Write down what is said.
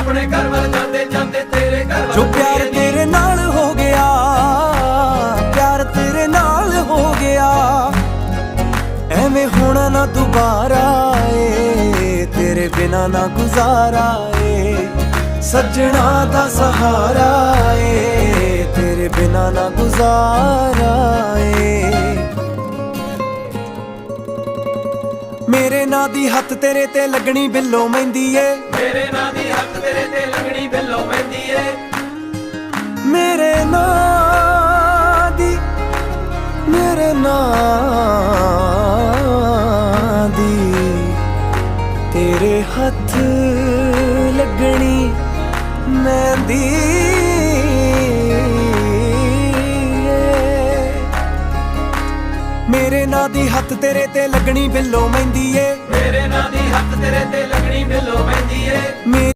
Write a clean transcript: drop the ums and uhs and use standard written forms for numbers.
अपने घर वाल जाते जाते तेरे घर जो प्यार तेरे नाल हो गया, प्यार तेरे नाल हो गया, एवें होना ना दोबारा ए, तेरे बिना ना गुजारा ए, सजना दा सहारा ए, तेरे बिना ना गुजारा ए। मेरे नां दी हत्थ तेरे ते लगनी बिल्लो मेहंदी ए, मेरे नां दी हत्थ तेरे ते लगनी बिल्लो मेहंदी ए, मेरे नां दी, मेरे नां दी तेरे हत्थ लगनी मेहंदी मेरे नां दी हत्थ तेरे ते लगनी बिल्लो मेहंदी ए, मेरे नां दी हत्थ तेरे ते लगनी बिल्लो मेहंदी ए।